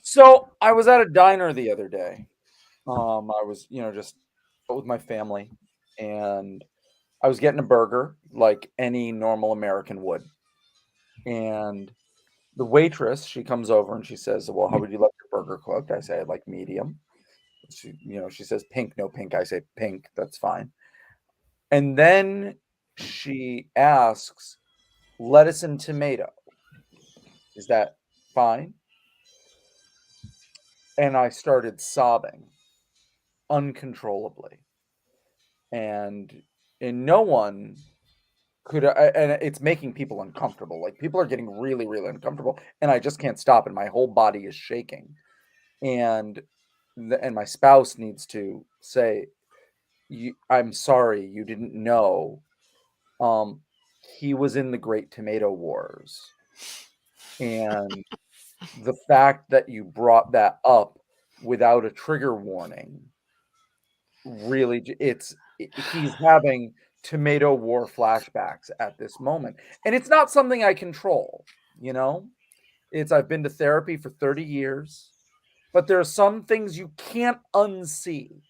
So I was at a diner the other day. I was, just with my family, and I was getting a burger like any normal American would. And the waitress, she comes over and she says, "Well, how would you like your burger cooked?" I say, "I'd like medium." She says, "Pink, no pink." I say, "Pink, that's fine." And then she asks, "Lettuce and tomato, is that fine?" And I started sobbing uncontrollably. And no one could and it's making people uncomfortable. Like, people are getting really, really uncomfortable, and I just can't stop, and my whole body is shaking. And my spouse needs to say, I'm sorry, you didn't know. Um, he was in the Great Tomato Wars, and the fact that you brought that up without a trigger warning really he's having tomato war flashbacks at this moment, and it's not something I control, you know? I've been to therapy for 30 years, but there are some things you can't unsee,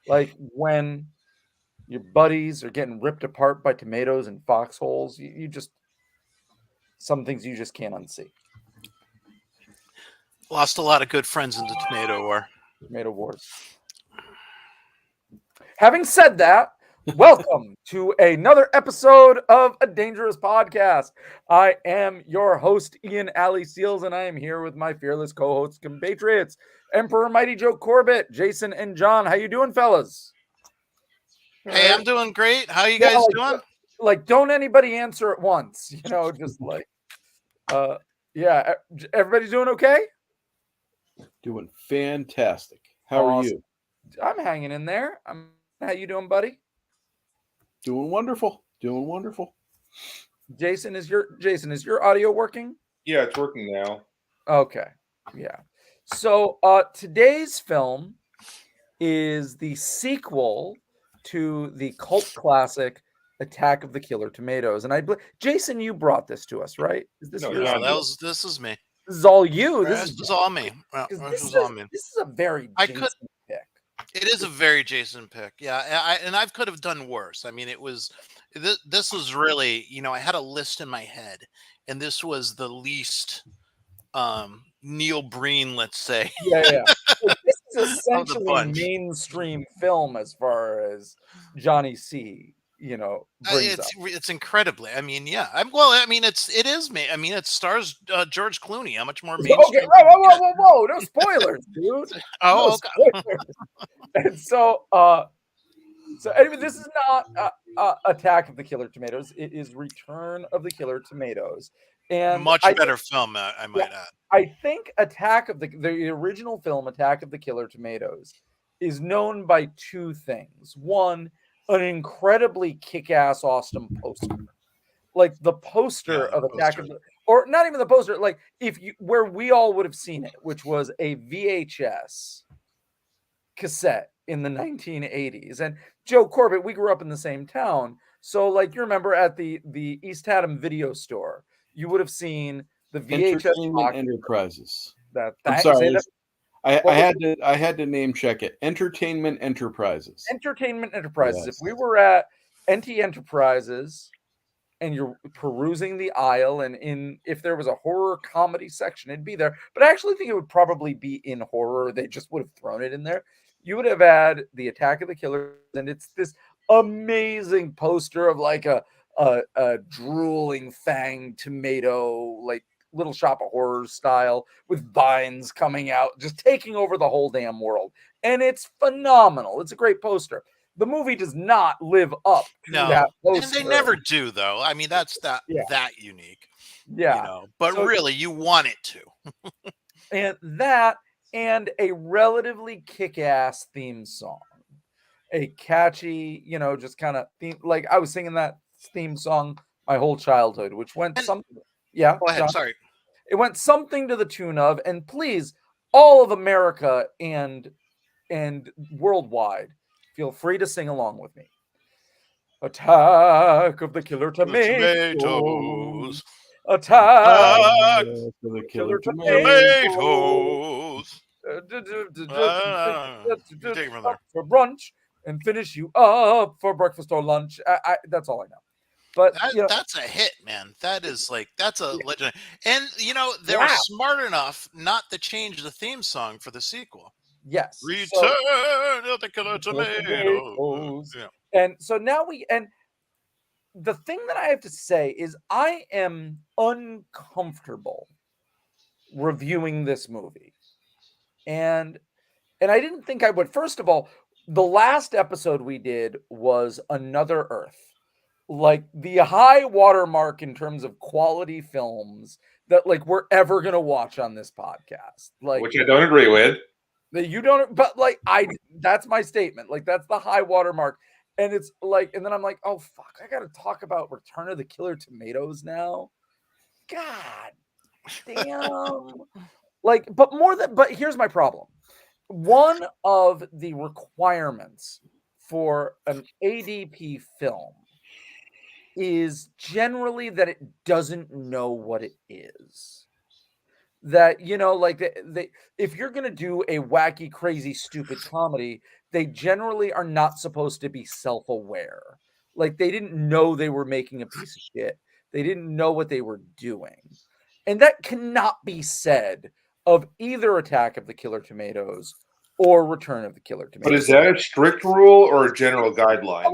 like when your buddies are getting ripped apart by tomatoes and foxholes. You just some things you just can't unsee. Lost a lot of good friends in the tomato war. Tomato wars. Having said that, welcome to another episode of A Dangerous Podcast. I am your host, Ian Alley Seals, and I am here with my fearless co-hosts, compatriots, Emperor Mighty Joe Corbett, Jason, and John. How you doing, fellas? Hey, I'm doing great. How you Yeah, guys doing? like, don't anybody answer at once, just like, yeah, everybody doing okay? Doing fantastic. How are you? I'm hanging in there. How you doing, buddy? Doing wonderful. Doing wonderful. Jason, is your audio working? Yeah, it's working now. Okay. Yeah. So today's film is the sequel to the cult classic Attack of the Killer Tomatoes. And Jason, you brought this to us, right? Is this No, your John idea? This is me. This is all you. This is all me. This is all me. This is a very Jason pick. It is a very Jason pick. Yeah, I could have done worse. I mean, this was really, I had a list in my head, and this was the least Neil Breen, let's say. Yeah. Like, this is Of the essentially bunch. mainstream film as far as Johnny C, brings up. It's incredibly. I mean, yeah. It is me. I mean, it stars George Clooney. How much more Okay, mainstream? whoa! No spoilers, dude. Oh, No okay. spoilers. And so anyway, this is not Attack of the Killer Tomatoes. It is Return of the Killer Tomatoes, and Much better film, I might add. I think the original film Attack of the Killer Tomatoes is known by two things. One, an incredibly kick-ass awesome poster. Like the poster of Attack of the, or not even the poster, like where we all would have seen it, which was a VHS cassette in the 1980s. And Joe Corbett, we grew up in the same town. So like, you remember at the East Haddam video store, you would have seen the VHS Entertainment Enterprises. I'm sorry. I had to name check it. Entertainment Enterprises. Entertainment Enterprises. Yes. If we were at NT Enterprises and you're perusing the aisle, and if there was a horror comedy section, it'd be there. But I actually think it would probably be in horror. They just would have thrown it in there. You would have had the Attack of the Killers, and it's this amazing poster of like a drooling fang tomato, like Little Shop of Horrors style, with vines coming out, just taking over the whole damn world. And it's phenomenal. It's a great poster. The movie does not live up to that poster. And they never do, though. I mean, that's that unique. Yeah. But really, you want it to. and a relatively kick-ass theme song. A catchy, just kind of theme. Like, I was singing that theme song my whole childhood, which went something. Yeah. Go ahead. John? Sorry. It went something to the tune of, and please, all of America and worldwide, feel free to sing along with me. Attack of the Killer Tomatoes. Attack For the Killer killer tomato. Tomatoes. You take it from there. for brunch and finish you up for breakfast or lunch. That's all I know. But That's a hit, man. That is that's a legend. And they were Wow. smart enough not to change the theme song for the sequel. yes. Return of the Killer Tomato. Tomatoes. Yeah. And so now the thing that I have to say is I am uncomfortable reviewing this movie. And I didn't think I would. First of all, the last episode we did was Another Earth. Like the high watermark in terms of quality films that we're ever gonna watch on this podcast. Which I don't agree with. That you don't, but that's my statement. That's the high watermark. And it's and then I'm like, oh fuck, I gotta talk about Return of the Killer Tomatoes now. God damn. But here's my problem. One of the requirements for an ADP film is generally that it doesn't know what it is. That if you're gonna do a wacky, crazy, stupid comedy, they generally are not supposed to be self-aware. They didn't know they were making a piece of shit. They didn't know what they were doing. And that cannot be said of either Attack of the Killer Tomatoes or Return of the Killer Tomatoes. But is that a strict rule or a general guideline?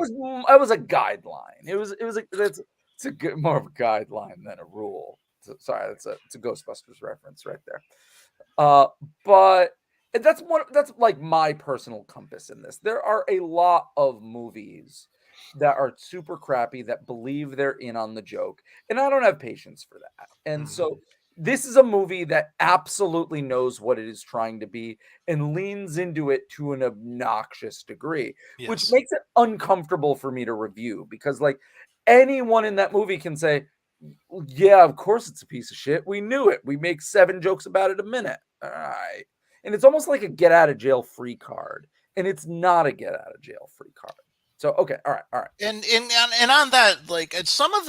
That was a guideline. It's a good, more of a guideline than a rule. Sorry, it's a Ghostbusters reference right there. But that's my personal compass in this. There are a lot of movies that are super crappy that believe they're in on the joke, and I don't have patience for that. And so this is a movie that absolutely knows what it is trying to be and leans into it to an obnoxious degree, which makes it uncomfortable for me to review because anyone in that movie can say, yeah, of course it's a piece of shit. We knew it. We make 7 jokes about it a minute. All right. And it's almost like a get out of jail free card. And it's not a get out of jail free card. So okay, all right. And on that, some of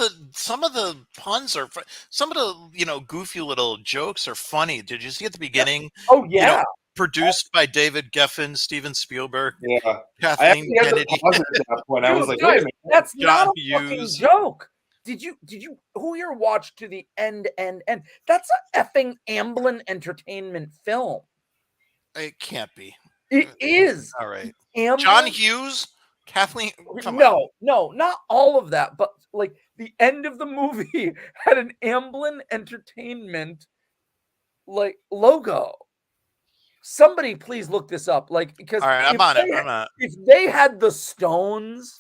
the puns are some of the goofy little jokes are funny. Did you see at the beginning? Oh yeah. Produced by David Geffen, Steven Spielberg, Yeah. Kathleen Kennedy. At that point. I was like, guys, wait a minute. That's John not a fucking Hughes. joke. Did you who here watched to the end? That's a effing Amblin Entertainment film. It can't be. It is. All right. Amblin, John Hughes, Kathleen. Come on. No, not all of that, but the end of the movie had an Amblin Entertainment logo. Somebody please look this up. Because all right, I'm on it. If they had the stones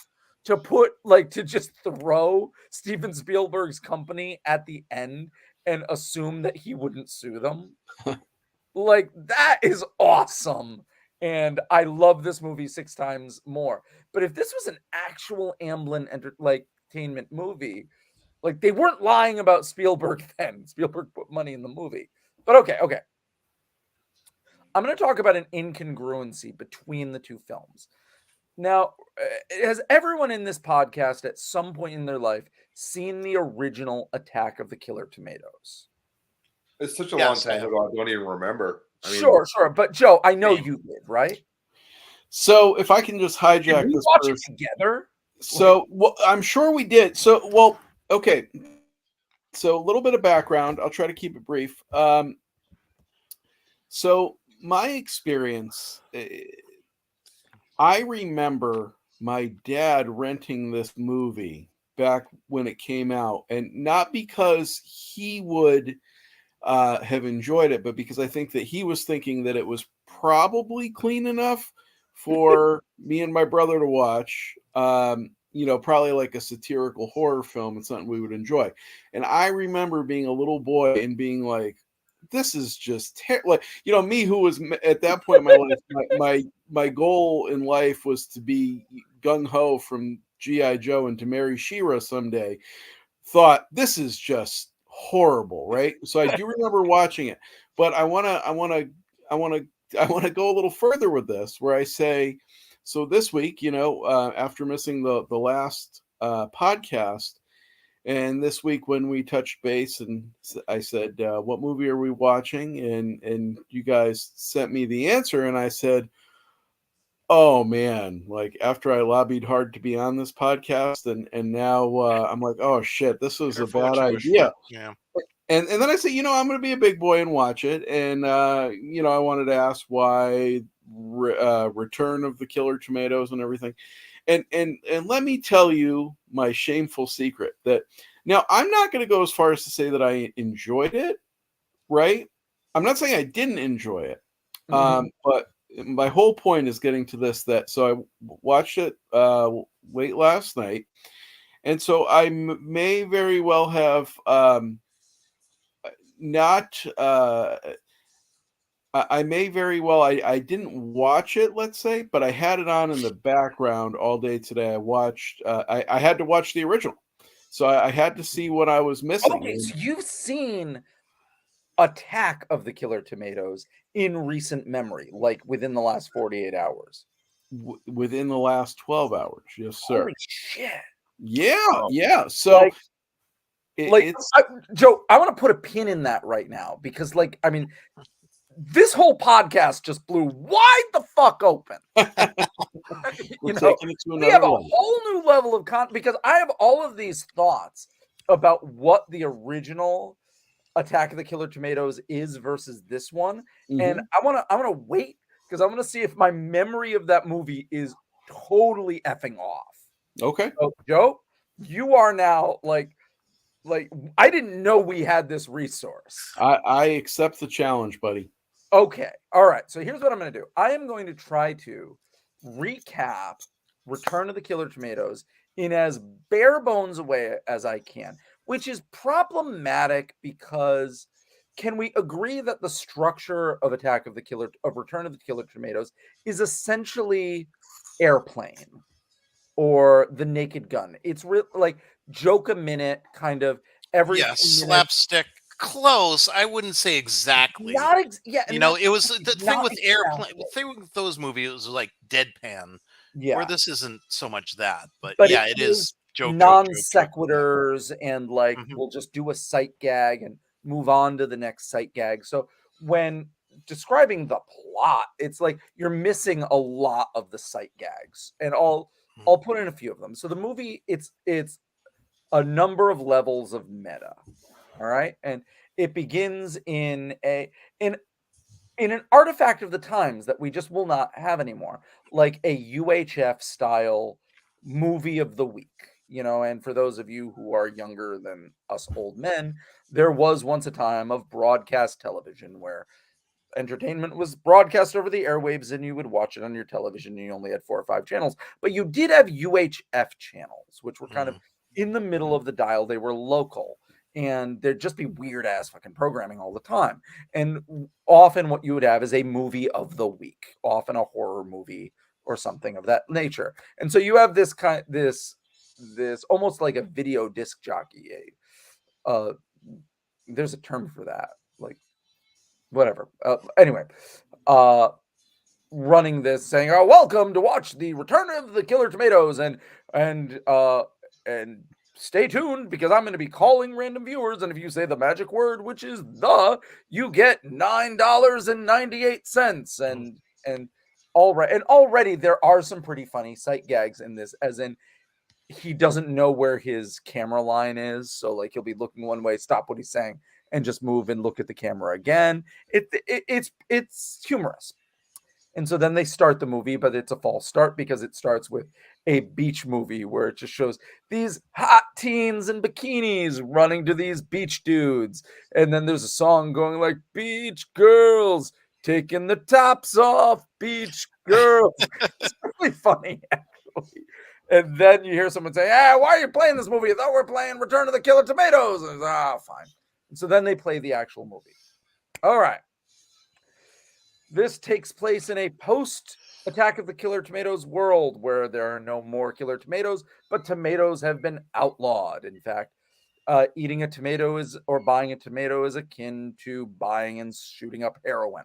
to put to just throw Steven Spielberg's company at the end and assume that he wouldn't sue them, that is awesome. And I love this movie 6 times more. But if this was an actual Amblin Entertainment movie, they weren't lying about Spielberg then. Spielberg put money in the movie. But okay. I'm going to talk about an incongruency between the two films. Now, has everyone in this podcast at some point in their life seen the original Attack of the Killer Tomatoes? It's such a long time ago. I don't even remember. Sure. But Joe, I know you did, right? So if I can just hijack did we this watch it together. So I'm sure we did. So okay. So a little bit of background. I'll try to keep it brief. So my experience, I remember my dad renting this movie back when it came out, and not because he would have enjoyed it, but because I think that he was thinking that it was probably clean enough for me and my brother to watch. Probably like a satirical horror film and something we would enjoy. And I remember being a little boy and being like, this is just terrible. Me who was at that point in my life, my goal in life was to be gung-ho from G.I. Joe and to marry She-Ra someday, thought this is just horrible, right? So I do remember watching it, but I want to go a little further with this, where I say, so this week, after missing the last podcast, And this week when we touched base, and I said, "What movie are we watching?" and you guys sent me the answer, and I said, "Oh man!" Like after I lobbied hard to be on this podcast, and now I'm like, "Oh shit, this was Careful a what bad you wish for. idea." Yeah. And then I said, I'm going to be a big boy and watch it. And I wanted to ask why Return of the Killer Tomatoes and everything. And let me tell you my shameful secret that now I'm not going to go as far as to say that I enjoyed it, right? I'm not saying I didn't enjoy it. But my whole point is getting to this, that so I watched it late last night. And so I may very well have not I may very well I didn't watch it, let's say, but I had it on in the background all day today. I watched I had to watch the original, so I had to see what I was missing. Okay, so you've seen Attack of the Killer Tomatoes in recent memory, like within the last 48 hours. Within the last 12 hours, yes sir. Holy shit. Yeah, so it's Joe, I want to put a pin in that right now because, like, I mean, this whole podcast just blew wide the fuck open. We're taking it to we have another a level. whole new level of content because I have all of these thoughts about what the original Attack of the Killer Tomatoes is versus this one, and I want to wait because I want to see if my memory of that movie is totally effing off. Okay. So, Joe, you are now like I didn't know we had this resource. I accept the challenge, buddy. Okay. All right. So here's what I'm going to do. I am going to try to recap Return of the Killer Tomatoes in as bare bones a way as I can, which is problematic because can we agree that the structure of Return of the Killer Tomatoes is essentially Airplane or The Naked Gun? It's like joke a minute, kind of every slapstick. Close. I wouldn't say exactly. It was the thing with Airplane. The thing with those movies was like deadpan. Yeah. Where this isn't so much that, but yeah, it is joke, non joke, sequiturs, and like we'll just do a sight gag and move on to the next sight gag. So when describing the plot, it's like you're missing a lot of the sight gags, and I'll put in a few of them. So the movie, it's a number of levels of meta. All right. And it begins in an artifact of the times that we just will not have anymore, like a UHF style movie of the week, and for those of you who are younger than us old men, there was once a time of broadcast television where entertainment was broadcast over the airwaves and you would watch it on your television and you only had 4 or 5 channels, but you did have UHF channels, which were kind of in the middle of the dial. They were local. And there'd just be weird ass fucking programming all the time. And often what you would have is a movie of the week, often a horror movie or something of that nature. And so you have this almost like a video disc jockey. There's a term for that, like whatever. Anyway, running this saying, "Oh, welcome to watch the Return of the Killer Tomatoes," and stay tuned because I'm going to be calling random viewers. And if you say the magic word, which is you get $9.98. And all right. And already there are some pretty funny sight gags in this, as in he doesn't know where his camera line is. So like he'll be looking one way, stop what he's saying and just move and look at the camera again. It's humorous. And so then they start the movie, but it's a false start because it starts with a beach movie where it just shows these hot teens in bikinis running to these beach dudes. And then there's a song going like, "Beach girls taking the tops off, beach girls." It's really funny, actually. And then you hear someone say, "Why are you playing this movie? I thought we were playing Return of the Killer Tomatoes." And fine. And so then they play the actual movie. All right. This takes place in a post-Attack of the Killer Tomatoes world where there are no more killer tomatoes, but tomatoes have been outlawed. In fact, eating a tomato or buying a tomato is akin to buying and shooting up heroin.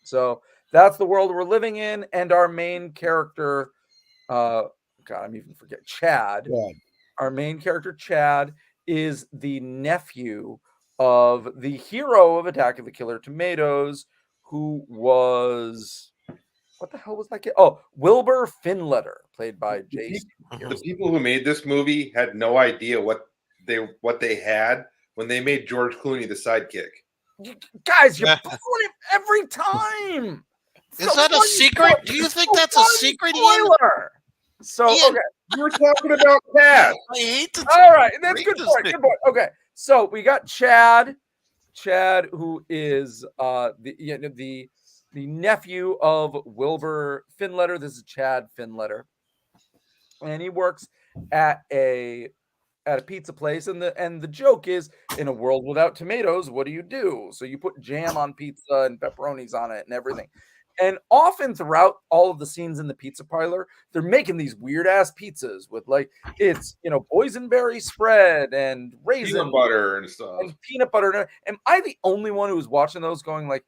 So that's the world we're living in. And our main character, Chad. Our main character, Chad, is the nephew of the hero of Attack of the Killer Tomatoes, who was what the hell was that kid? Oh, Wilbur Finletter, played by Jason. The people who made this movie had no idea what they had when they made George Clooney the sidekick. Guys, you're pulling it every time. Is that a secret? Do you think that's a secret, Ian? Spoiler. So Ian. okay, You were talking about Chad. I hate to. all right, that's break good this point. thing. Good point. Okay, so we got Chad, who is the nephew of Wilbur Finletter. This is Chad Finletter, and he works at a pizza place. And the joke is, in a world without tomatoes, what do? So you put jam on pizza and pepperonis on it and everything. And often throughout all of the scenes in the pizza parlor, they're making these weird ass pizzas with it's boysenberry spread and raisin Peanut butter and stuff. and peanut butter. Am I the only one who was watching those going like,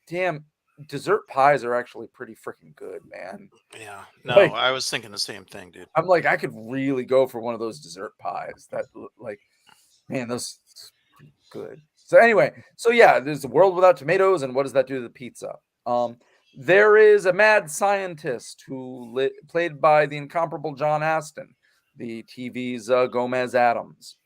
damn, dessert pies are actually pretty freaking good, man? Yeah, no, Like- I was thinking the same thing, dude. I'm like, I could really go for one of those dessert pies. That man, those pretty good. So anyway, yeah, there's a world without tomatoes, and what does that do to the pizza? There is a mad scientist played by the incomparable John Aston, the TV's Gomez Adams,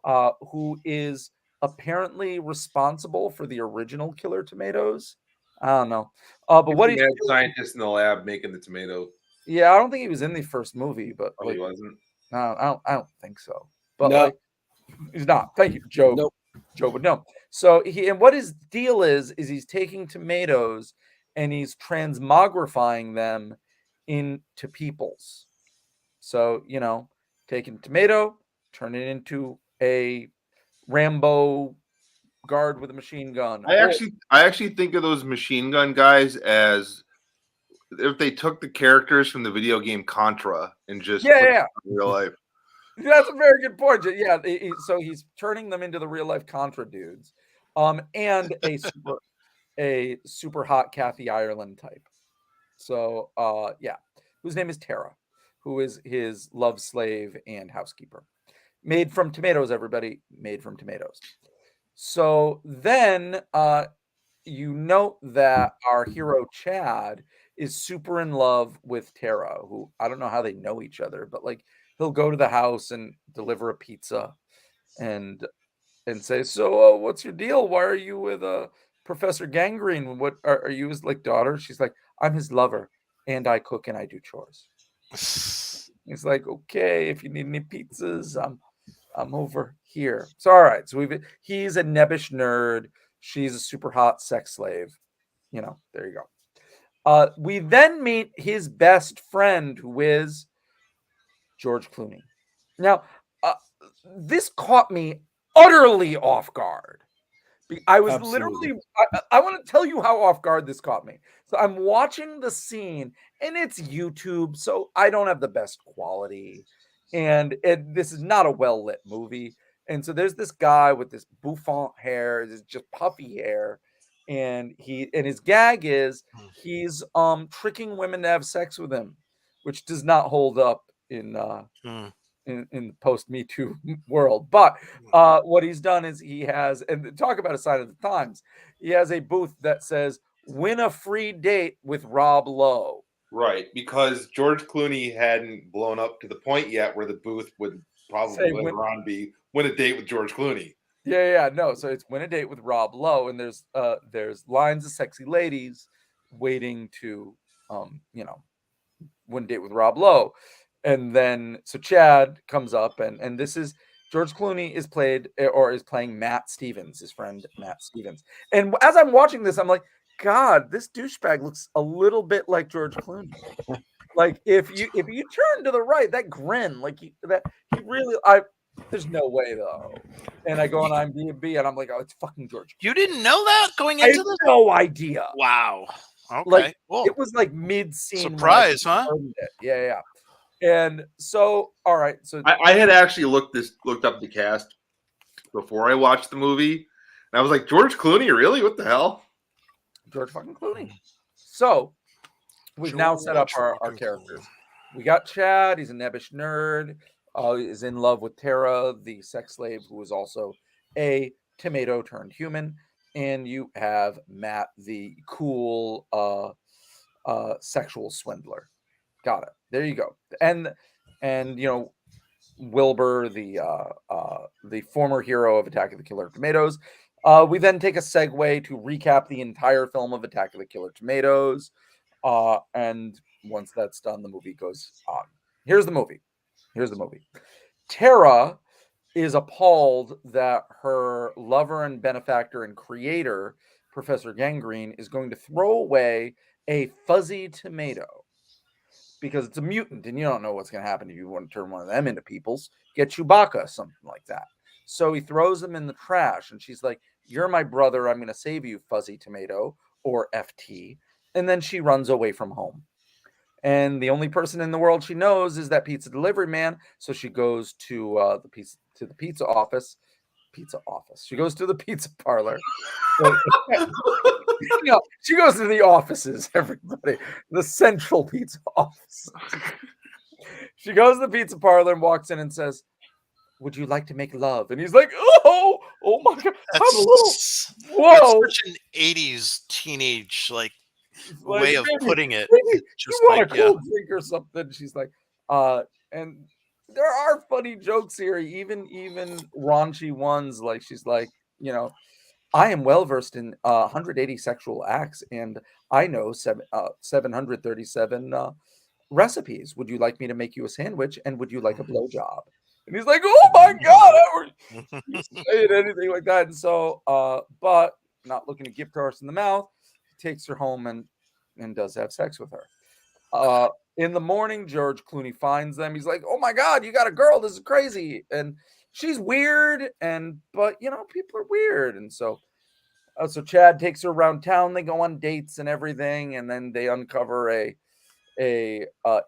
who is apparently responsible for the original Killer Tomatoes. I don't know, but what He's a mad scientist in the lab making the tomato. Yeah, I don't think he was in the first movie, but Oh, he wasn't. no, I don't think so. But No. he's not. Thank you, Joe. Nope. Joe would know. So what his deal is he's taking tomatoes and he's transmogrifying them into peoples. So, taking tomato, turn it into a Rambo guard with a machine gun. I actually think of those machine gun guys as if they took the characters from the video game Contra and just put Yeah. it in real life. That's a very good point. Yeah, so he's turning them into the real life Contra dudes, and a super hot Kathy Ireland type. So, whose name is Tara, who is his love slave and housekeeper. Made from tomatoes, everybody. Made from tomatoes. So then, you note that our hero Chad is super in love with Tara, who I don't know how they know each other, but he'll go to the house and deliver a pizza and say, so what's your deal? Why are you with Professor Gangrene? What are you his daughter? She's like, I'm his lover and I cook and I do chores. He's like, okay, if you need any pizzas, I'm over here. So all right, so he's a nebbish nerd, she's a super hot sex slave. There you go. We then meet his best friend, who is George Clooney. Now, this caught me utterly off guard. I was Absolutely. literally, I want to tell you how off guard this caught me. So I'm watching the scene, and it's YouTube, so I don't have the best quality. And this is not a well-lit movie. And so there's this guy with this bouffant hair, this just puffy hair. And his gag is he's tricking women to have sex with him, which does not hold up in the post Me Too world. But what he's done is he has, and talk about a sign of the times, he has a booth that says "Win a free date with Rob Lowe." Right, because George Clooney hadn't blown up to the point yet where the booth would probably Say, later on be win a date with George Clooney. Yeah, no. So it's win a date with Rob Lowe, and there's lines of sexy ladies waiting to win a date with Rob Lowe. And then so Chad comes up, and this is George Clooney is playing Matt Stevens, his friend Matt Stevens. And as I'm watching this, I'm like, God, this douchebag looks a little bit like George Clooney. Like if you turn to the right, that grin, there's no way though. And I go on IMDb and I'm like, oh, it's fucking George. You didn't know that going I had into this? no idea. Wow. Okay. Like, cool. It was like mid-scene. Surprise, huh? Yeah. And so, all right. So I had actually looked up the cast before I watched the movie, and I was like, George Clooney, really? What the hell? George fucking Clooney. So we've now set up our characters. We got Chad. He's a nebbish nerd. is in love with Tara, the sex slave, who is also a tomato turned human. And you have Matt, the cool sexual swindler. Got it. There you go. And Wilbur, the former hero of Attack of the Killer Tomatoes. We then take a segue to recap the entire film of Attack of the Killer Tomatoes. And once that's done, the movie goes on. Here's the movie. Tara is appalled that her lover and benefactor and creator, Professor Gangrene, is going to throw away a fuzzy tomato because it's a mutant and you don't know what's going to happen if you want to turn one of them into peoples. Get Chewbacca, something like that. So he throws them in the trash and she's like, "You're my brother. I'm going to save you, fuzzy tomato," or FT. And then she runs away from home. And the only person in the world she knows is that pizza delivery man. So she goes to the pizza office. She goes to the pizza parlor. She goes to the offices, everybody. The central pizza office. She goes to the pizza parlor and walks in and says, "Would you like to make love?" And he's like, oh my God. That's Whoa. such an 80s teenage Like, way of maybe- putting it. maybe Just you want like, a cold drink or something. She's like, and there are funny jokes here, even raunchy ones. Like she's like, "I am well versed in 180 sexual acts, and I know 737 recipes. Would you like me to make you a sandwich? And would you like a blowjob?" And he's like, "Oh my God, I never saying anything like that." And so, but not looking to gift horse in the mouth, he takes her home and does have sex with her. In the morning, George Clooney finds them. He's like, "Oh my God, you got a girl. This is crazy." And she's weird. But people are weird. And so Chad takes her around town. They go on dates and everything. And then they uncover a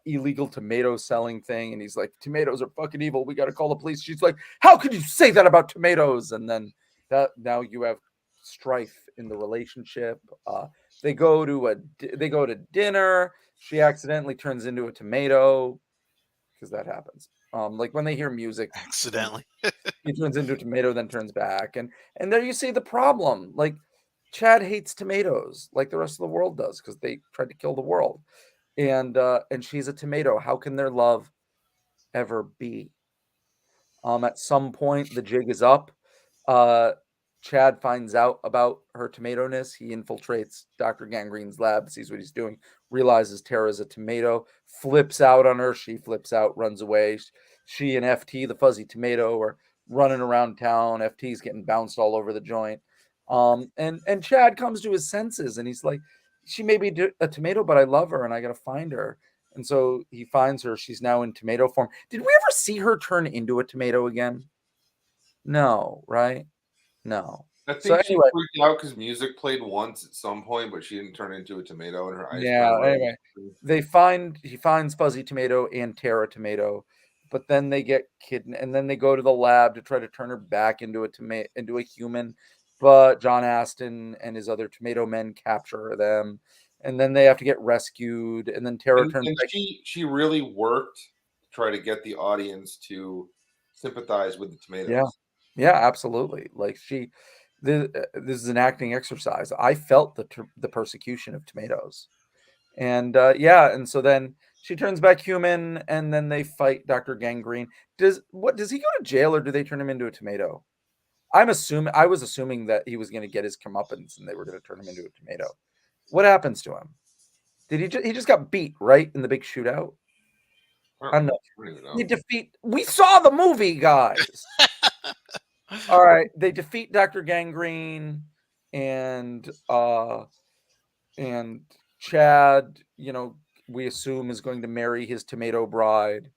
illegal tomato selling thing. And he's like, "Tomatoes are fucking evil. We got to call the police." She's like, "How could you say that about tomatoes?" And then now you have strife in the relationship. They go to dinner. She accidentally turns into a tomato because that happens. Like when they hear music, accidentally. he turns into a tomato, then turns back, and there you see the problem. Like Chad hates tomatoes, like the rest of the world does, because they tried to kill the world, and she's a tomato. How can their love ever be? At some point, the jig is up. Chad finds out about her tomato-ness. He infiltrates Dr. Gangrene's lab, sees what he's doing, realizes Tara's a tomato, flips out on her. She flips out, runs away. She and FT, the fuzzy tomato, are running around town. FT's getting bounced all over the joint. And Chad comes to his senses and he's like, "She may be a tomato, but I love her and I got to find her." And so he finds her. She's now in tomato form. Did we ever see her turn into a tomato again? No, right? No. I think So she anyway. freaked out because music played once at some point, but she didn't turn into a tomato and her eyes. Yeah, burned red. anyway. He finds Fuzzy Tomato and Tara Tomato, but then they get kidnapped and then they go to the lab to try to turn her back into a human. But John Aston and his other tomato men capture them, and then they have to get rescued, and then Tara turns And back. she really worked to try to get the audience to sympathize with the tomatoes. Yeah, absolutely. Like this is an acting exercise. I felt the persecution of tomatoes, and and so then she turns back human, and then they fight Dr. Gangrene. Does he go to jail or do they turn him into a tomato? I was assuming that he was going to get his comeuppance and they were going to turn him into a tomato. What happens to him? Did he just got beat right in the big shootout? I don't know. We saw the movie, guys. All right, they defeat Dr. Gangrene and Chad, we assume is going to marry his tomato bride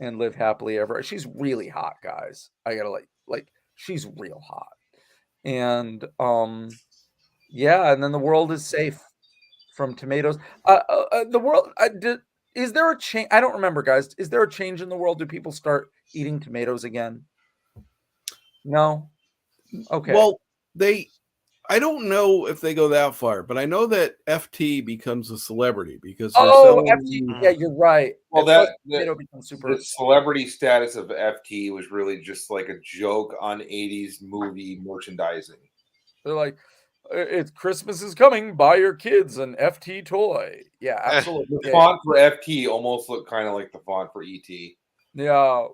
and live happily ever. She's really hot, guys. I got to like she's real hot. And and then the world is safe from tomatoes. The world is there a change? I don't remember, guys. Is there a change in the world? Do people start eating tomatoes again? No. Okay. Well, I don't know if they go that far, but I know that FT becomes a celebrity because there's Oh, several FT. Yeah, you're right. Well, At first, that Tomato becomes super. the celebrity status of FT was really just like a joke on 80s movie merchandising. They're like, It's Christmas is coming. Buy your kids an FT toy." Yeah, absolutely. The Yeah, font for FT almost looked kind of like the font for ET. yeah.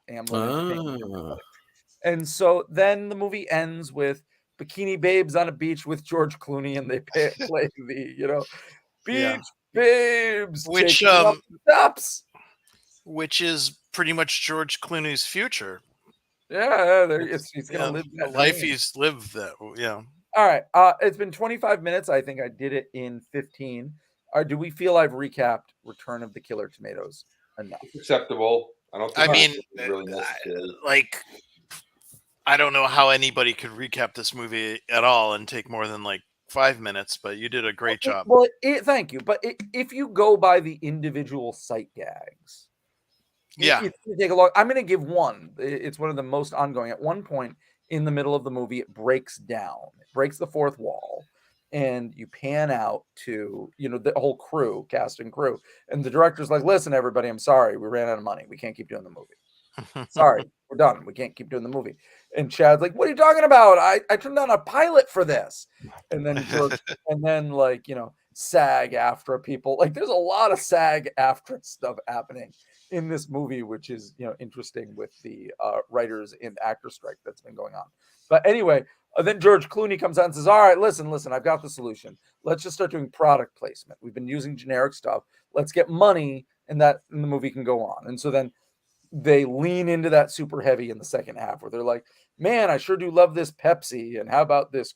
Amblin Entertainment. Ah. And so then the movie ends with bikini babes on a beach with George Clooney, and they play the beach Yeah. babes Which, taking up the steps. which is pretty much George Clooney's future. Yeah, he's gonna Yeah, live the that life dream. he's lived. That yeah. All right. It's been 25 minutes. I think I did it in 15. Do we feel I've recapped Return of the Killer Tomatoes enough? It's acceptable. I don't think I mean, it's really necessary. like, I don't know how anybody could recap this movie at all and take more than like 5 minutes, but you did a great job. Well, thank you. But if you go by the individual sight gags, Yeah. it's going to take a long. I'm going to give one. It's one of the most ongoing. At one point in the middle of the movie, it breaks down. It breaks the fourth wall, and you pan out to the whole crew, cast and crew, and the director's like, "Listen, everybody, I'm sorry, we ran out of money. We can't keep doing the movie. Sorry, we're done. We can't keep doing the movie." And Chad's like, "What are you talking about? I turned down a pilot for this." And then SAG aftra people. Like, there's a lot of SAG aftra stuff happening in this movie, which is interesting with the writers and actor strike that's been going on. But anyway, then George Clooney comes out and says, "All right, listen, I've got the solution. Let's just start doing product placement. We've been using generic stuff. Let's get money, and the movie can go on." And so then they lean into that super heavy in the second half, where they're like, "Man, I sure do love this Pepsi, and how about this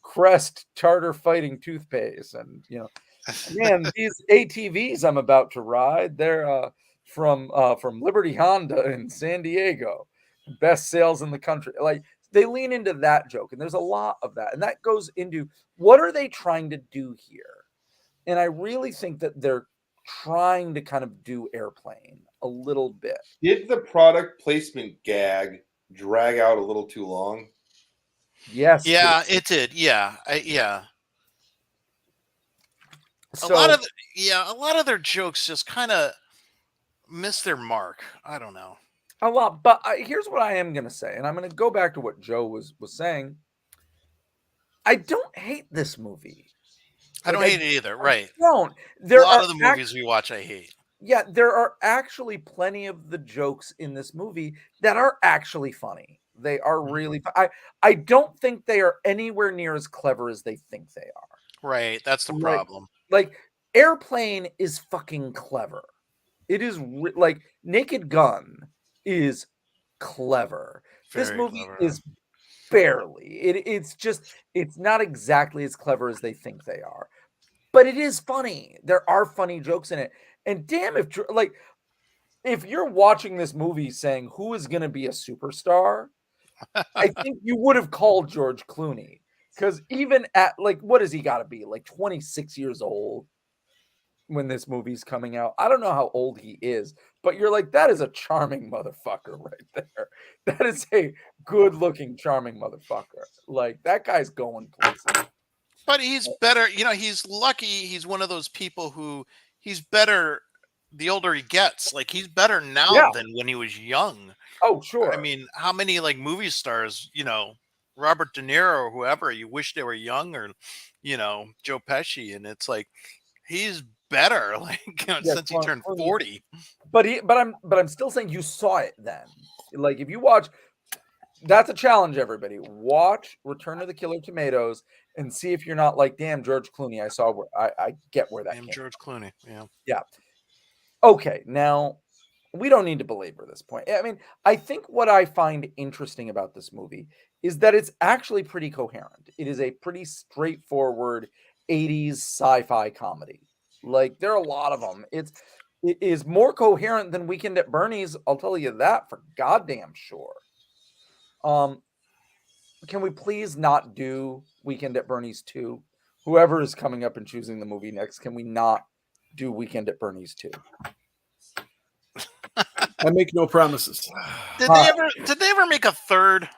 Crest tartar fighting toothpaste, and man, these ATVs I'm about to ride, they're from Liberty Honda in San Diego, best sales in the country." Like, they lean into that joke, and there's a lot of that, and that goes into what are they trying to do here? And I really think that they're trying to kind of do Airplane a little bit. Did the product placement gag drag out a little too long? Yes. Yeah, it did. Yeah. Yeah. So, a lot of their jokes just kind of miss their mark. I don't know. a lot, but here's what I am going to say, and I'm going to go back to what Joe was saying. I don't hate this movie. I don't hate it either. Right. Don't. A lot of the movies we watch, I hate. Yeah, there are actually plenty of the jokes in this movie that are actually funny. They are really. I don't think they are anywhere near as clever as they think they are. Right. That's the problem. Like, Airplane is fucking clever. It is like Naked Gun is clever. This Very movie clever. is barely. It's not exactly as clever as they think they are, but it is funny. There are funny jokes in it. And damn, if you're watching this movie saying who is going to be a superstar, I think you would have called George Clooney, because even at what has he got to be, like 26 years old when this movie's coming out? I don't know how old he is, but you're like, that is a charming motherfucker right there. That is a good-looking, charming motherfucker. Like, that guy's going places. But he's better. He's lucky. He's one of those people who he's better the older he gets. Like, he's better now than when he was young. Oh, sure. I mean, how many movie stars, Robert De Niro or whoever, you wish they were young, or, Joe Pesci, and it's like he's better since he turned 40. But I'm still saying you saw it then. Like, if you watch, that's a challenge, everybody. Watch Return of the Killer Tomatoes and see if you're not like, damn, George Clooney. I saw where I get where that came. George Clooney. Yeah. Okay, now we don't need to belabor this point. I mean, I think what I find interesting about this movie is that it's actually pretty coherent. It is a pretty straightforward 80s sci-fi comedy. Like, there are a lot of them. It is more coherent than Weekend at Bernie's. I'll tell you that for goddamn sure. Can we please not do Weekend at Bernie's 2? Whoever is coming up and choosing the movie next, can we not do Weekend at Bernie's 2? I make no promises. Did they ever make a third?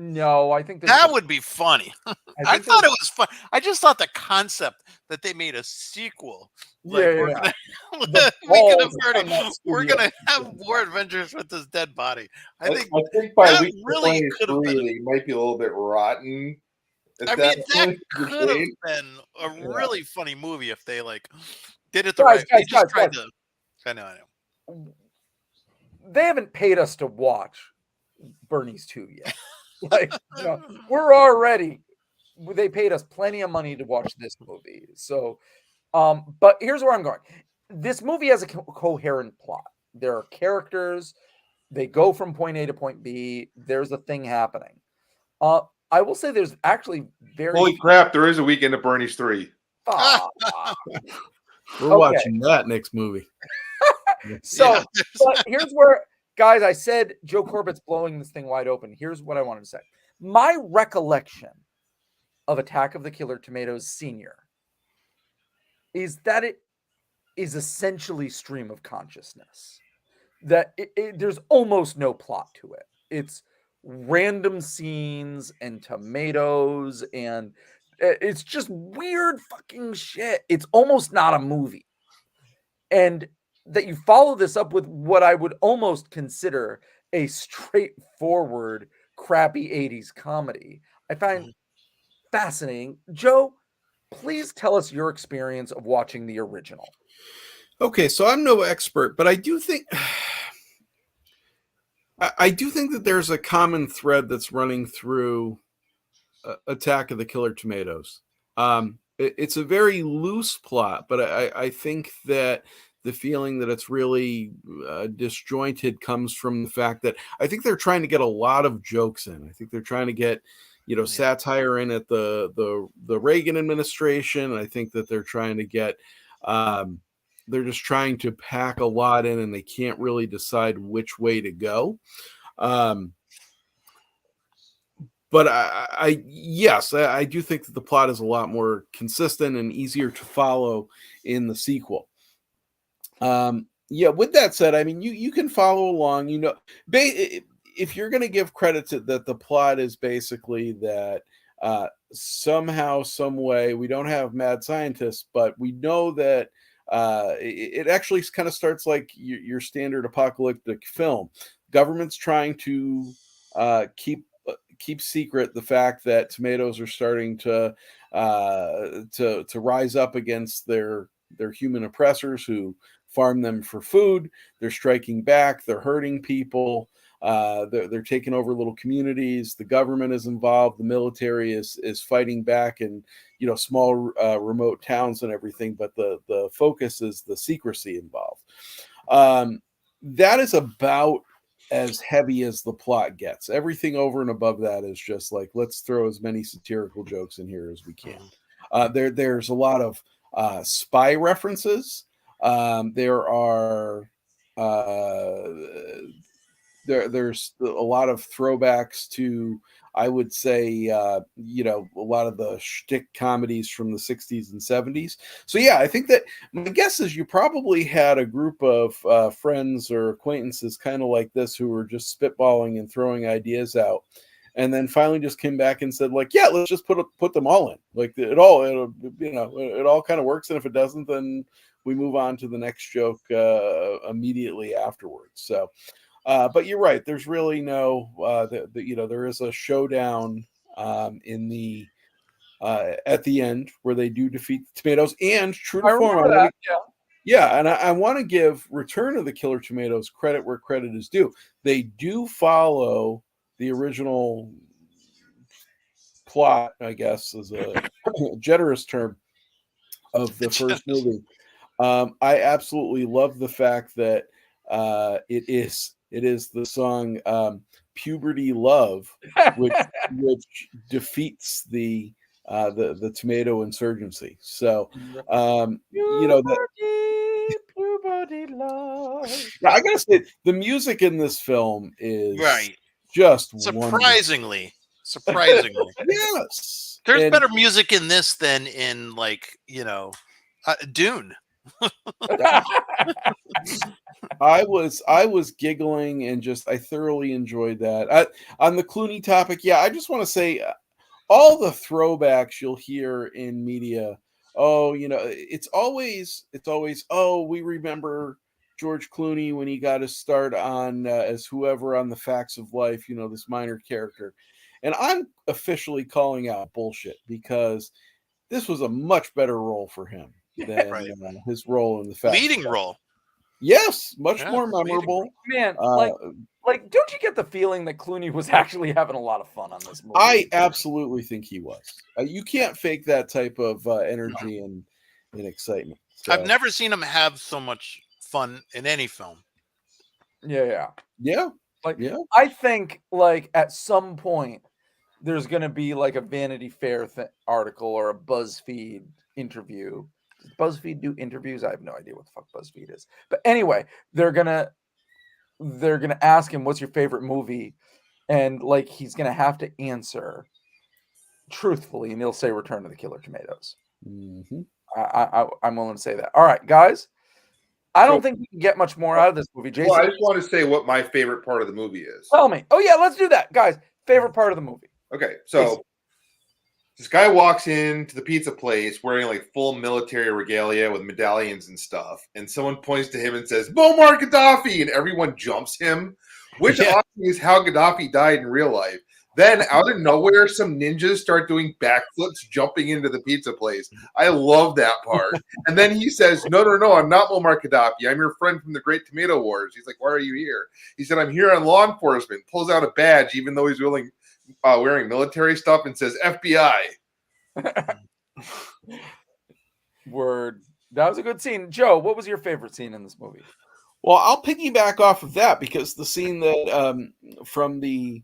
No, I think That would be funny. I think thought there's- it was fun. I just thought the concept that they made a sequel. Like Yeah, we're yeah. gonna The we're balls gonna on that we're studio. gonna have more adventures with this dead body. I think by that week really could have 23, been. they might be a little bit rotten. I mean, that could have been a really funny movie if they like did it the Guys, right. They guys, just guys, tried guys. to. I know. They haven't paid us to watch Bernie's 2 yet. Like, you know, we're already they paid us plenty of money to watch this movie. So, but here's where I'm going. This movie has a coherent plot. There are characters. They go from point A to point B. There's a thing happening. I will say there's actually very Holy crap! There is a Weekend at Bernie's 3. We're Okay. watching that next movie. So, Yeah, but here's where, guys, I said Joe Corbett's blowing this thing wide open. Here's what I wanted to say. My recollection of Attack of the Killer Tomatoes Sr. is that it is essentially stream of consciousness. That there's almost no plot to it. It's random scenes and tomatoes, and it's just weird fucking shit. It's almost not a movie. And that you follow this up with what I would almost consider a straightforward, crappy 80s comedy, I find fascinating. Joe, please tell us your experience of watching the original. Okay, so I'm no expert, but I do think that there's a common thread that's running through Attack of the Killer Tomatoes. It's a very loose plot, but I think that the feeling that it's really disjointed comes from the fact that I think they're trying to get a lot of jokes in. I think they're trying to get, satire in at the Reagan administration. I think that they're trying to get, they're just trying to pack a lot in, and they can't really decide which way to go. But I do think that the plot is a lot more consistent and easier to follow in the sequel. With that said, I mean, you can follow along, if you're going to give credit to that, the plot is basically that somehow, some way, we don't have mad scientists, but we know that it actually kind of starts like your standard apocalyptic film. Government's trying to keep secret the fact that tomatoes are starting to rise up against their human oppressors who farm them for food. They're striking back. They're hurting people. They're taking over little communities. The government is involved. The military is fighting back in small remote towns and everything. But the focus is the secrecy involved. That is about as heavy as the plot gets. Everything over and above that is just like, let's throw as many satirical jokes in here as we can. There's a lot of spy references. There are there's a lot of throwbacks to, I would say, a lot of the shtick comedies from the 60s and 70s. So yeah, I think that my guess is you probably had a group of friends or acquaintances kind of like this who were just spitballing and throwing ideas out, and then finally just came back and said, like, yeah, let's just put them all in. Like it all kind of works, and if it doesn't, then we move on to the next joke immediately afterwards. So. But you're right. There's really no, there is a showdown in the at the end where they do defeat the tomatoes, and true to form, I want to give Return of the Killer Tomatoes credit where credit is due. They do follow the original plot, I guess, is a generous term, of the first movie. I absolutely love the fact that it is the song "Puberty Love," which defeats the tomato insurgency. So, puberty love. Yeah, I gotta say, the music in this film is Right. just Surprisingly. Yes, There's better music in this than in Dune. I was giggling and I thoroughly enjoyed that. On the Clooney topic, yeah, I just want to say all the throwbacks you'll hear in media. Oh, it's always oh, we remember George Clooney when he got his start on as whoever on The Facts of Life, this minor character. And I'm officially calling out bullshit because this was a much better role for him than Right. his role in The Facts. Leading role. Yes, much Yeah, more leading memorable. Man, Uh, like, don't you get the feeling that Clooney was actually having a lot of fun on this movie? I absolutely think he was. You can't fake that type of energy and excitement. So, I've never seen him have so much fun in any film. Yeah. yeah, Like, yeah. I think, like, at some point, there's going to be, like, a Vanity Fair article or a BuzzFeed interview. Does BuzzFeed do interviews? I have no idea what the fuck BuzzFeed is. But anyway, they're gonna ask him, what's your favorite movie? And, like, he's going to have to answer truthfully, and he'll say Return of the Killer Tomatoes. Mhm. I'm willing to say that. All right, guys. I don't So- think we can get much more out of this movie. Jason, Well, I just want to say what my favorite part of the movie is. tell me. Oh, yeah, let's do that. Guys, favorite part of the movie. Okay, so this guy walks into the pizza place wearing like full military regalia with medallions and stuff, and someone points to him and says, Muammar Gaddafi, and everyone jumps him, which Yeah. obviously is how Gaddafi died in real life. Then out of nowhere, some ninjas start doing backflips jumping into the pizza place. I love that part. And then he says, no, I'm not Muammar Gaddafi. I'm your friend from the Great Tomato Wars. He's like, why are you here? He said, I'm here on law enforcement. Pulls out a badge, even though he's wearing military stuff, and says FBI. Word. That was a good scene. Joe, what was your favorite scene in this movie? Well, I'll piggyback off of that because the scene that from the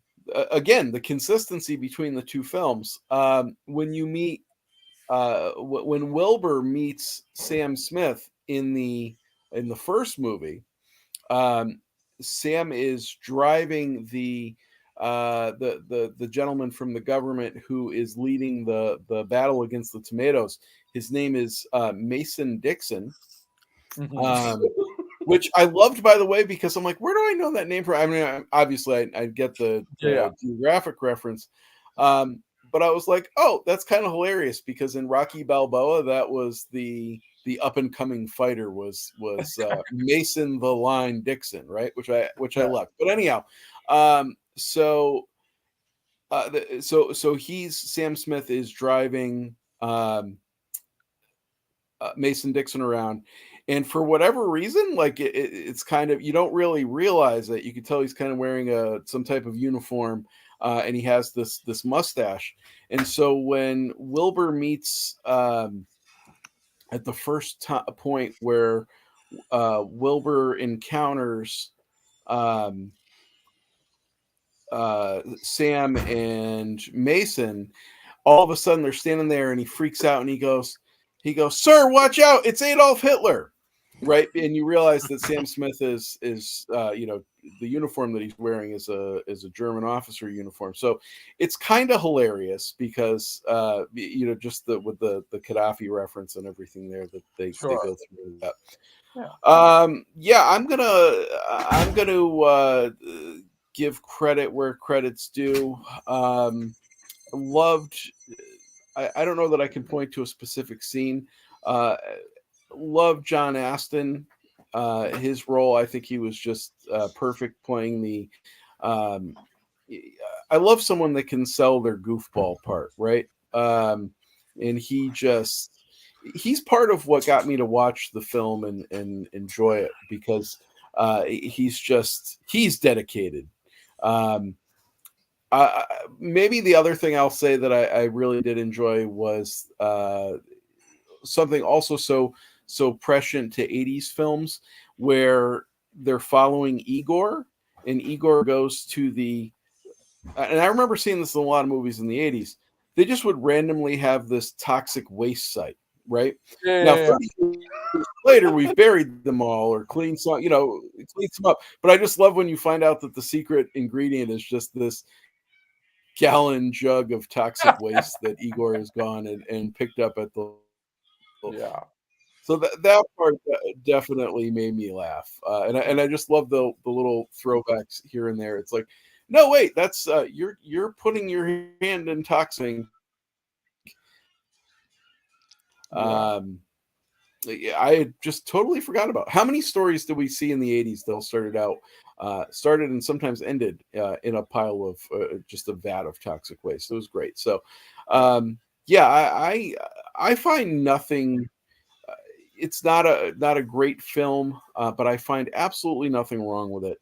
again the consistency between the two films when you meet when Wilbur meets Sam Smith in the first movie, Sam is driving the gentleman from the government who is leading the battle against the tomatoes. His name is Mason Dixon. Which I loved, by the way, because I'm like, where do I know that name from? I mean, obviously, I get the geographic reference, but I was like, oh, that's kind of hilarious because in Rocky Balboa, that was the up and coming fighter was Mason the Line Dixon, right? Which I loved. But anyhow, so Sam Smith is driving Mason Dixon around. And for whatever reason, like it's kind of, you don't really realize it. You can tell he's kind of wearing some type of uniform, and he has this mustache. And so when Wilbur meets at the first point where Wilbur encounters Sam and Mason, all of a sudden they're standing there, and he freaks out and he goes, "Sir, watch out! It's Adolf Hitler." Right, and you realize that Sam Smith is the uniform that he's wearing is a German officer uniform. So it's kind of hilarious because just with the Gaddafi reference and everything there that they go through that. I'm gonna give credit where credit's due. Loved. I don't know that I can point to a specific scene. Love John Astin, his role. I think he was just perfect playing the. I love someone that can sell their goofball part, right? And he's part of what got me to watch the film and enjoy it because he's dedicated. Maybe the other thing I'll say that I really did enjoy was something also so prescient to 80s films where they're following Igor, and Igor goes to and I remember seeing this in a lot of movies in the 80s. They just would randomly have this toxic waste site, right? Now, 30 years later, we've buried them all or cleaned some, cleaned them up. But I just love when you find out that the secret ingredient is just this gallon jug of toxic waste that Igor has gone and picked up at the So that part definitely made me laugh, and I just love the little throwbacks here and there. It's like, no, wait, that's you're putting your hand in toxin. Yeah. Yeah, I had just totally forgot about how many stories did we see in the 80s that started and sometimes ended in a pile of just a vat of toxic waste. It was great. So yeah, I find nothing. It's not a great film, but I find absolutely nothing wrong with it.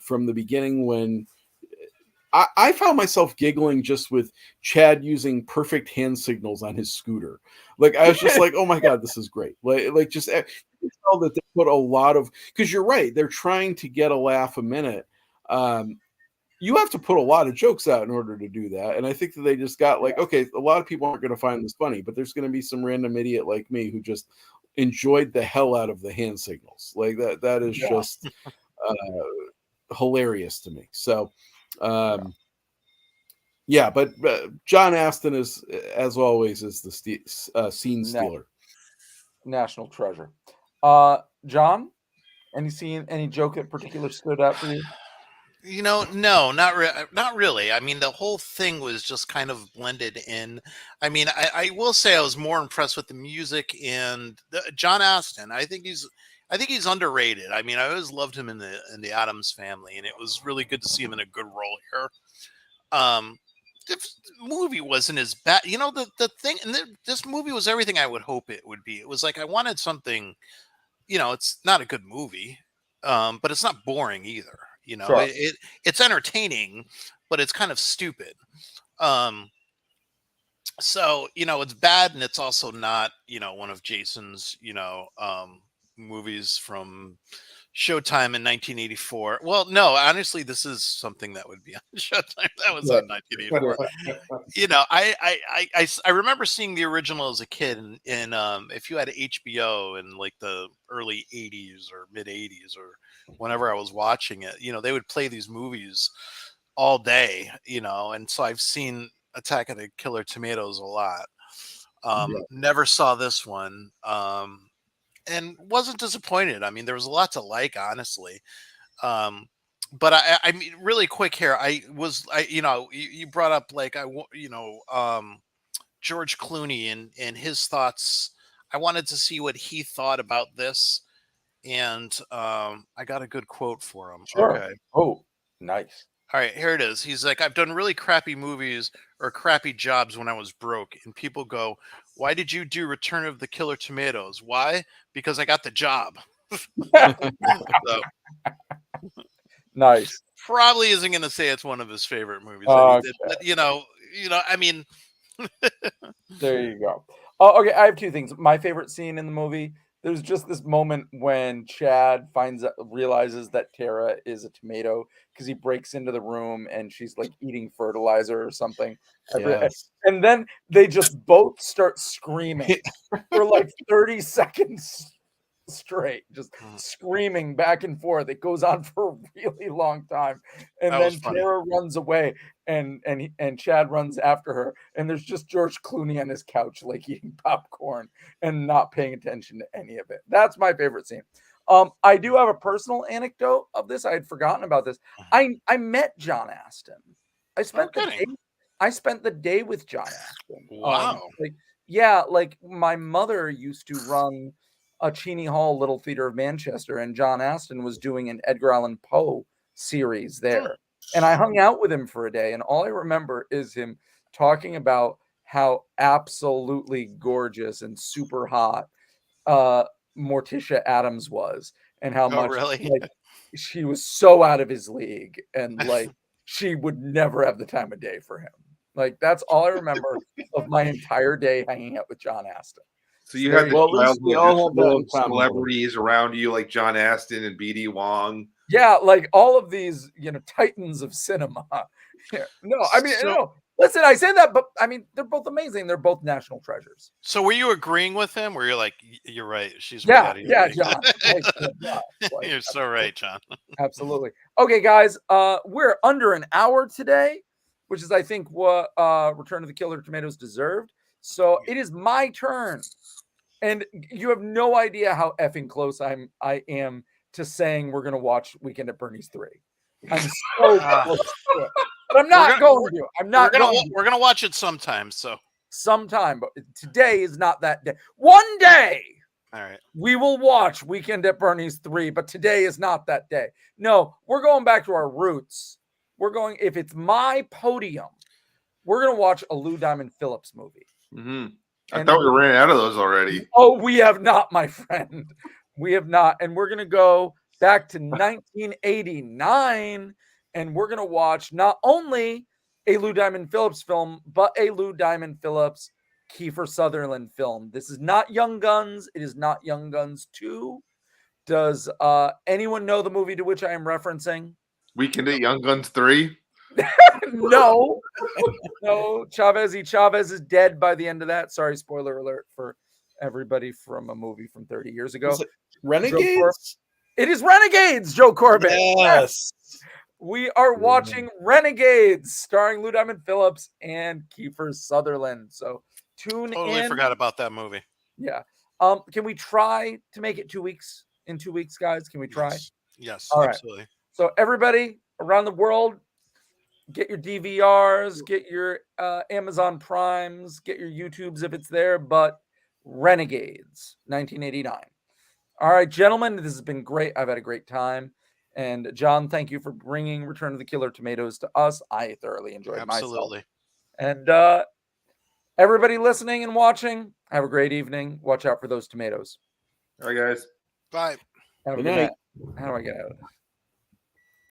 From the beginning, when I found myself giggling just with Chad using perfect hand signals on his scooter. Like I was just like, "Oh my god, this is great!" Like just you can tell that they put a lot of, because you're right, they're trying to get a laugh a minute. You have to put a lot of jokes out in order to do that, and I think that they just got like, okay, a lot of people aren't going to find this funny, but there's going to be some random idiot like me who just enjoyed the hell out of the hand signals. Like that is Yeah. just hilarious to me. So. Yeah, but John Aston is, as always, is the scene stealer. National treasure. John, any joke that particular stood out for you? No, not really. I mean, the whole thing was just kind of blended in. I mean, I will say I was more impressed with the music and John Aston. I think he's underrated. I mean, I always loved him in the Addams Family, and it was really good to see him in a good role here. The movie wasn't as bad. The thing, and this movie was everything I would hope it would be. It was like I wanted something. It's not a good movie, but it's not boring either. Sure. It's entertaining, but it's kind of stupid. So it's bad, and it's also not one of Jason's movies from Showtime in 1984. Well, no, honestly, this is something that would be on Showtime. That was on 1984. I remember seeing the original as a kid, and if you had HBO in like the early 80s or mid 80s or whenever I was watching it, they would play these movies all day, and so I've seen Attack of the Killer Tomatoes a lot. Never saw this one. And wasn't disappointed. I mean, there was a lot to like, honestly. But I mean, really quick here. You brought up like George Clooney and his thoughts. I wanted to see what he thought about this, and I got a good quote for him. Sure. Okay. Oh, nice. All right, here it is. He's like, I've done really crappy movies or crappy jobs when I was broke. And people go, why did you do Return of the Killer Tomatoes? Why? Because I got the job. So, Nice. probably isn't going to say it's one of his favorite movies that he did. But, I mean. There you go. Oh, okay. I have two things. My favorite scene in the movie, there's just this moment when Chad realizes that Tara is a tomato because he breaks into the room and she's like eating fertilizer or something. Yes. And then they just both start screaming for like 30 seconds straight, just screaming back and forth. It goes on for a really long time. And That was then funny. Tara runs away and Chad runs after her. And there's just George Clooney on his couch, like eating popcorn and not paying attention to any of it. That's my favorite scene. I do have a personal anecdote of this. I had forgotten about this. I met John Aston. I spent the day with John Aston. Wow. Like my mother used to run a Cheney Hall Little Theater of Manchester, and John Aston was doing an Edgar Allan Poe series there. And I hung out with him for a day, and all I remember is him talking about how absolutely gorgeous and super hot Morticia Addams was, and how much really? like she was so out of his league, and like she would never have the time of day for him. Like that's all I remember of my entire day hanging out with John Aston. So you had Well, at least we all have that in common. celebrities around you like John Aston and B.D. Wong. Yeah, like all of these, titans of cinema. Yeah. No, I mean, listen, I say that, but I mean, they're both amazing. They're both national treasures. So were you agreeing with him? Were you like, you're right? She's way Yeah, out of your league." John. You're so right, John. Absolutely. Okay, guys, we're under an hour today, which is, I think, what Return of the Killer Tomatoes deserved. So it is my turn And you have no idea how effing close I am to saying we're gonna watch Weekend at Bernie's 3. I'm so close to it. But I'm not going to. I'm not going to. We're gonna watch it sometime. So Sometime, but today is not that day. One day all right. we will watch Weekend at Bernie's 3, but today is not that day. No, we're going back to our roots. We're going, if it's my podium, we're going to watch a Lou Diamond Phillips movie. Mm-hmm. I thought we ran out of those already. Oh, we have not, my friend. We have not. And we're going to go back to 1989, and we're going to watch not only a Lou Diamond Phillips film, but a Lou Diamond Phillips Kiefer Sutherland film. This is not Young Guns. It is not Young Guns 2. Does anyone know the movie to which I am referencing? Weekend at Young Guns 3. No. No. Chavez is dead by the end of that. Sorry, spoiler alert for everybody from a movie from 30 years ago. Is it Renegades? It is Renegades, Joe Corbett. Yes. We are watching Renegades starring Lou Diamond Phillips and Kiefer Sutherland. So tune Totally in. forgot about that movie. Yeah. Can we try to make it 2 weeks? In 2 weeks, guys? Can we try? Yes, All right. absolutely. So everybody around the world, get your DVRs, get your Amazon Primes, get your YouTubes if it's there, but Renegades, 1989. All right, gentlemen, this has been great. I've had a great time. And John, thank you for bringing Return of the Killer Tomatoes to us. I thoroughly enjoyed Absolutely. myself. And everybody listening and watching, have a great evening. Watch out for those tomatoes. All right, guys. Bye. Have a Good good night. night. How do I get out of this?